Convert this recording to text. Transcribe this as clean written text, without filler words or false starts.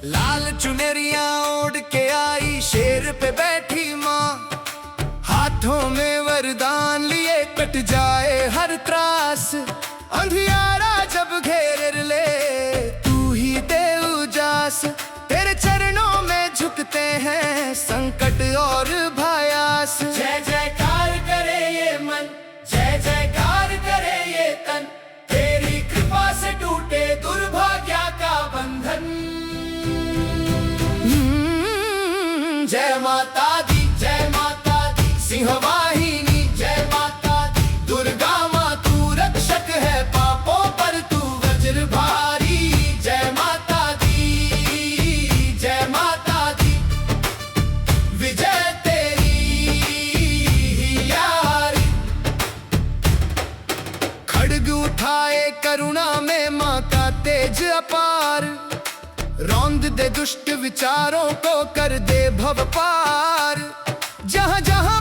लाल चुनरिया ओढ़ के आई शेर पे बैठी माँ, हाथों में वरदान लिए कट जाए हर त्रास। अंधियारा जब घेर ले तू ही दे उजास, तेरे चरणों में झुकते हैं संकट और भयास। जय जयकार करे ये मन, जय जयकार करे ये तन, तेरी कृपा से टूटे दुर्भाग्य का बंधन। जय माता दी, जय माता दी सिंहवाहिनी, जय माता दी दुर्गा माँ तू रक्षक है, पापों पर तू वज्र भारी। जय माता दी, जय माता दी विजय तेरी ही यारी। खड्ग उठाए करुणा में माँ का तेज अपार, रौंद दे दुष्ट विचारों को कर दे भव पार। जहाँ जहाँ